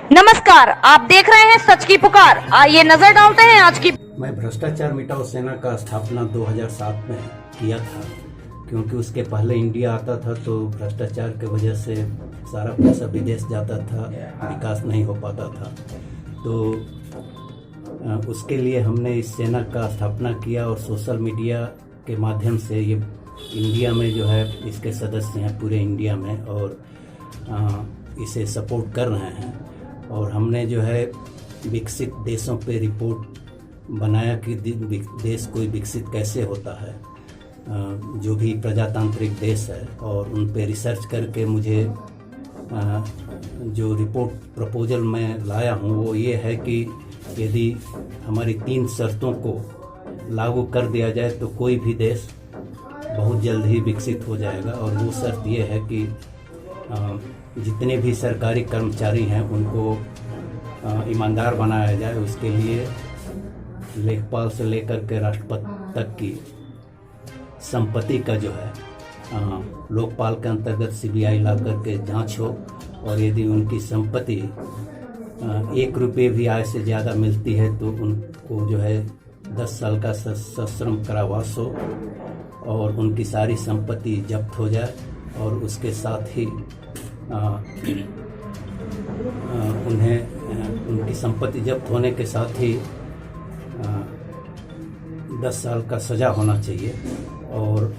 नमस्कार, आप देख रहे हैं सच की पुकार। आइए नजर डालते हैं आज की। मैं भ्रष्टाचार मिटाओ सेना का स्थापना 2007 में किया था, क्योंकि उसके पहले इंडिया आता था तो भ्रष्टाचार की वजह से सारा पैसा विदेश जाता था, विकास नहीं हो पाता था। तो उसके लिए हमने इस सेना का स्थापना किया और सोशल मीडिया के माध्यम से ये इंडिया में जो है इसके सदस्य हैं पूरे इंडिया में और इसे सपोर्ट कर रहे हैं। और हमने जो है विकसित देशों पे रिपोर्ट बनाया कि देश कोई विकसित कैसे होता है, जो भी प्रजातांत्रिक देश है, और उन पे रिसर्च करके मुझे जो रिपोर्ट प्रपोजल मैं लाया हूँ वो ये है कि यदि हमारी 3 शर्तों को लागू कर दिया जाए तो कोई भी देश बहुत जल्द ही विकसित हो जाएगा। और वो शर्त ये है कि जितने भी सरकारी कर्मचारी हैं उनको ईमानदार बनाया जाए। उसके लिए लेखपाल से लेकर के राष्ट्रपति तक की संपत्ति का जो है लोकपाल के अंतर्गत सीबीआई ला करके जांच हो, और यदि उनकी संपत्ति 1 रुपये भी आय से ज़्यादा मिलती है तो उनको जो है 10 साल का सश्रम कारावास हो और उनकी सारी संपत्ति जब्त हो जाए। और उसके साथ ही उन्हें उनकी संपत्ति जब्त होने के साथ ही 10 साल का सज़ा होना चाहिए। और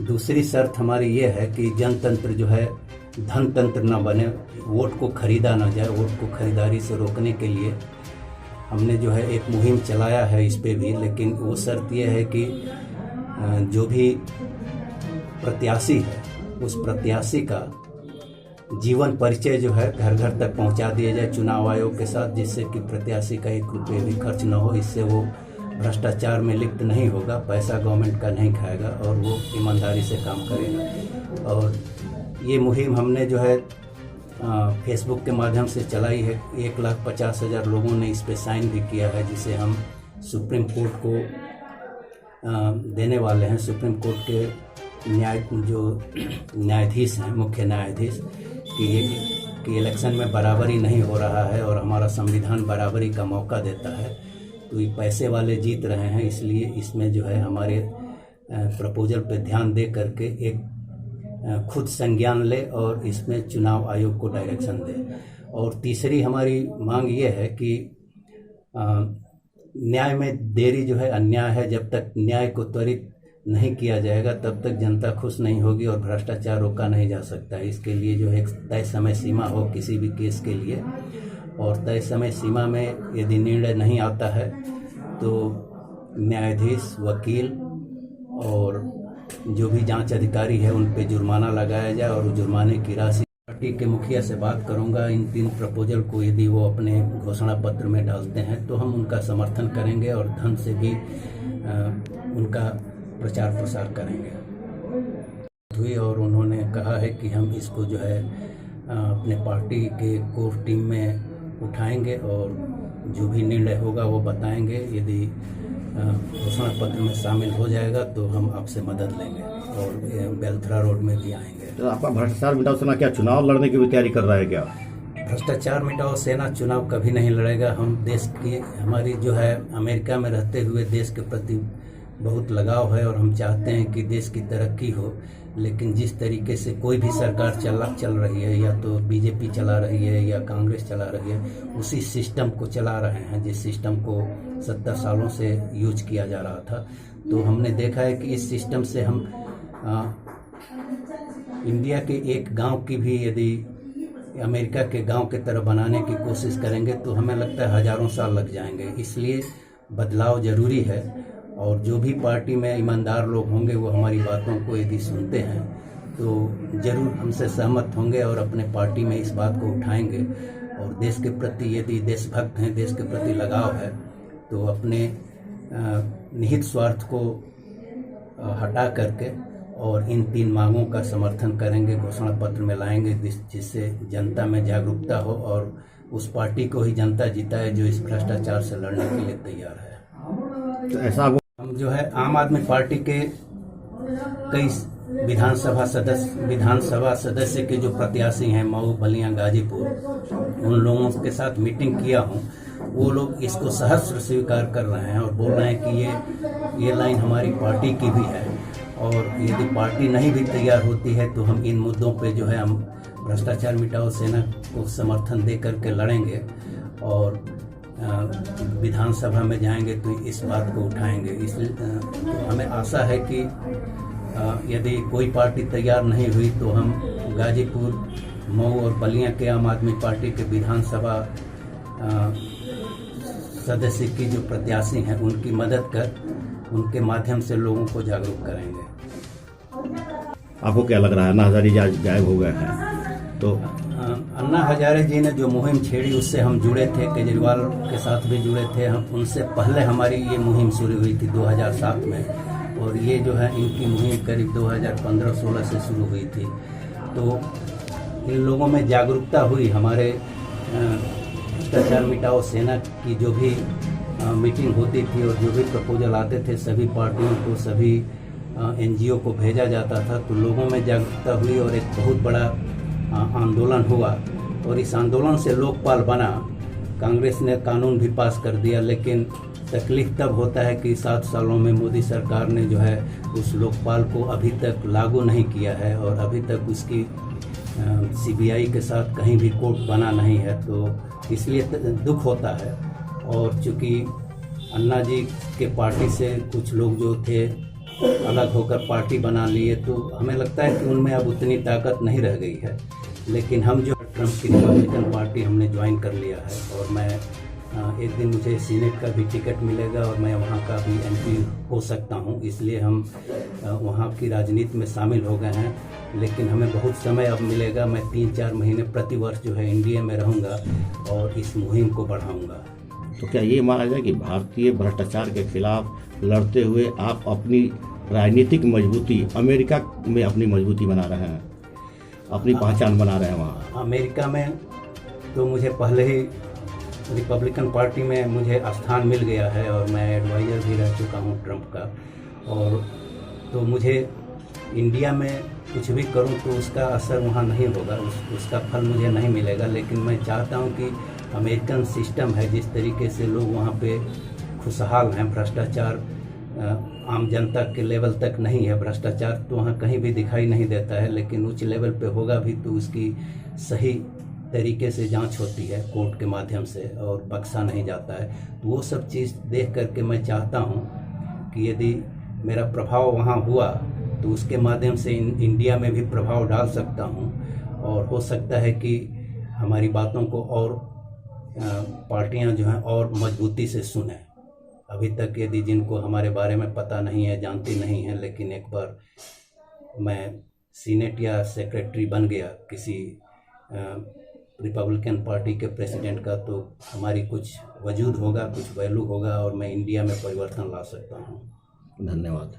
दूसरी शर्त हमारी ये है कि जनतंत्र जो है धनतंत्र ना बने, वोट को खरीदा ना जाए। वोट को खरीदारी से रोकने के लिए हमने जो है एक मुहिम चलाया है इस पे भी, लेकिन वो शर्त ये है कि जो भी प्रत्याशी है उस प्रत्याशी का जीवन परिचय जो है घर घर तक पहुंचा दिया जाए चुनाव आयोग के साथ, जिससे कि प्रत्याशी का 1 रुपये भी खर्च न हो। इससे वो भ्रष्टाचार में लिप्त नहीं होगा, पैसा गवर्नमेंट का नहीं खाएगा और वो ईमानदारी से काम करेगा। और ये मुहिम हमने जो है फेसबुक के माध्यम से चलाई है। 1,50,000 लोगों ने इस पे साइन भी किया है, जिसे हम सुप्रीम कोर्ट को देने वाले हैं। सुप्रीम कोर्ट के न्यायाधीश हैं, मुख्य न्यायाधीश, कि इलेक्शन में बराबरी नहीं हो रहा है और हमारा संविधान बराबरी का मौका देता है, तो ये पैसे वाले जीत रहे हैं। इसलिए इसमें जो है हमारे प्रपोजल पे ध्यान दे करके एक खुद संज्ञान ले और इसमें चुनाव आयोग को डायरेक्शन दे। और तीसरी हमारी मांग ये है कि न्याय में देरी जो है अन्याय है। जब तक न्याय को त्वरित नहीं किया जाएगा तब तक जनता खुश नहीं होगी और भ्रष्टाचार रोका नहीं जा सकता है। इसके लिए जो है एक तय समय सीमा हो किसी भी केस के लिए, और तय समय सीमा में यदि निर्णय नहीं आता है तो न्यायाधीश, वकील और जो भी जांच अधिकारी है उन पे जुर्माना लगाया जाए। और जुर्माने की राशि पार्टी के मुखिया से बात करूंगा। इन 3 प्रपोजल को यदि वो अपने घोषणा पत्र में डालते हैं तो हम उनका समर्थन करेंगे और धन से भी उनका प्रचार प्रसार करेंगे हुई। और उन्होंने कहा है कि हम इसको जो है अपने पार्टी के कोर टीम में उठाएंगे और जो भी निर्णय होगा वो बताएंगे। यदि घोषणा पत्र में शामिल हो जाएगा तो हम आपसे मदद लेंगे और बेलथरा रोड में भी आएंगे। तो आपका भ्रष्टाचार मिटाओ सेना क्या चुनाव लड़ने की भी तैयारी कर रहा है क्या? भ्रष्टाचार मिटाओ सेना चुनाव कभी नहीं लड़ेगा। हम देश की, हमारी जो है अमेरिका में रहते हुए देश के प्रति बहुत लगाव है और हम चाहते हैं कि देश की तरक्की हो। लेकिन जिस तरीके से कोई भी सरकार चल रही है, या तो बीजेपी चला रही है या कांग्रेस चला रही है, उसी सिस्टम को चला रहे हैं जिस सिस्टम को 70 सालों से यूज किया जा रहा था। तो हमने देखा है कि इस सिस्टम से हम इंडिया के एक गांव की भी यदि अमेरिका के गांव की तरह बनाने की कोशिश करेंगे तो हमें लगता है हजारों साल लग जाएंगे। इसलिए बदलाव जरूरी है और जो भी पार्टी में ईमानदार लोग होंगे वो हमारी बातों को यदि सुनते हैं तो जरूर हमसे सहमत होंगे और अपने पार्टी में इस बात को उठाएंगे। और देश के प्रति यदि देशभक्त हैं, देश के प्रति लगाव है, तो अपने निहित स्वार्थ को हटा करके और इन 3 मांगों का समर्थन करेंगे, घोषणा पत्र में लाएंगे, जिससे जनता में जागरूकता हो और उस पार्टी को ही जनता जिताए जो इस भ्रष्टाचार से लड़ने के लिए तैयार है। तो ऐसा हम जो है आम आदमी पार्टी के कई विधानसभा सदस्य के जो प्रत्याशी हैं मऊ, बलिया, गाजीपुर, उन लोगों के साथ मीटिंग किया हूँ। वो लोग इसको सहर्ष स्वीकार कर रहे हैं और बोल रहे हैं कि ये लाइन हमारी पार्टी की भी है और यदि पार्टी नहीं भी तैयार होती है तो हम इन मुद्दों पे जो है हम भ्रष्टाचार मिटाओ सेना को समर्थन दे करके लड़ेंगे और विधानसभा में जाएंगे तो इस बात को उठाएंगे। इसलिए तो हमें आशा है कि यदि कोई पार्टी तैयार नहीं हुई तो हम गाजीपुर, मऊ और बलिया के आम आदमी पार्टी के विधानसभा सदस्य की जो प्रत्याशी हैं उनकी मदद कर उनके माध्यम से लोगों को जागरूक करेंगे। आपको क्या लग रहा है, अन्ना हजारे आज गायब हो गए हैं तो? अन्ना हजारे जी ने जो मुहिम छेड़ी उससे हम जुड़े थे, केजरीवाल के साथ भी जुड़े थे हम। उनसे पहले हमारी ये मुहिम शुरू हुई थी 2007 में और ये जो है इनकी मुहिम करीब 2015-16 से शुरू हुई थी। तो इन लोगों में जागरूकता हुई। हमारे भ्रष्टाचार मिटाओ सेना की जो भी मीटिंग होती थी और जो भी प्रपोजल आते थे सभी पार्टियों को, सभी एनजीओ को भेजा जाता था, तो लोगों में जागरूकता हुई और एक बहुत बड़ा आंदोलन हुआ और इस आंदोलन से लोकपाल बना। कांग्रेस ने कानून भी पास कर दिया, लेकिन तकलीफ तब होता है कि 7 सालों में मोदी सरकार ने जो है उस लोकपाल को अभी तक लागू नहीं किया है और अभी तक उसकी सीबीआई के साथ कहीं भी कोर्ट बना नहीं है। तो इसलिए दुख होता है। और चूँकि अन्ना जी के पार्टी से कुछ लोग जो थे अलग होकर पार्टी बना लिए, तो हमें लगता है कि उनमें अब उतनी ताकत नहीं रह गई है। लेकिन हम जो ट्रंप की रिपब्लिकन पार्टी हमने ज्वाइन कर लिया है और मैं एक दिन मुझे सीनेट का भी टिकट मिलेगा और मैं वहाँ का भी एमपी हो सकता हूँ, इसलिए हम वहाँ की राजनीति में शामिल हो गए हैं। लेकिन हमें बहुत समय अब मिलेगा। मैं 3-4 महीने प्रति वर्ष जो है इंडिया में रहूँगा और इस मुहिम को बढ़ाऊँगा। तो क्या ये माना जाए कि भारतीय भ्रष्टाचार के खिलाफ लड़ते हुए आप अपनी राजनीतिक मजबूती अमेरिका में अपनी मजबूती बना रहे हैं, अपनी पहचान बना रहे हैं वहाँ? अमेरिका में तो मुझे पहले ही रिपब्लिकन पार्टी में मुझे स्थान मिल गया है और मैं एडवाइज़र भी रह चुका हूँ ट्रंप का। और तो मुझे इंडिया में कुछ भी करूँ तो उसका असर वहाँ नहीं होगा, उसका फल मुझे नहीं मिलेगा। लेकिन मैं चाहता हूँ कि अमेरिकन सिस्टम है, जिस तरीके से लोग वहाँ पे खुशहाल हैं, भ्रष्टाचार आम जनता के लेवल तक नहीं है। भ्रष्टाचार तो वहाँ कहीं भी दिखाई नहीं देता है, लेकिन उच्च लेवल पे होगा भी तो उसकी सही तरीके से जांच होती है कोर्ट के माध्यम से और बख्शा नहीं जाता है। तो वो सब चीज़ देख करके मैं चाहता हूँ कि यदि मेरा प्रभाव वहाँ हुआ तो उसके माध्यम से इंडिया में भी प्रभाव डाल सकता हूँ और हो सकता है कि हमारी बातों को और पार्टियां जो हैं और मजबूती से सुने। अभी तक यदि जिनको हमारे बारे में पता नहीं है, जानती नहीं है, लेकिन एक बार मैं सीनेट या सेक्रेटरी बन गया किसी रिपब्लिकन पार्टी के प्रेसिडेंट का, तो हमारी कुछ वजूद होगा, कुछ वैल्यू होगा और मैं इंडिया में परिवर्तन ला सकता हूँ। धन्यवाद।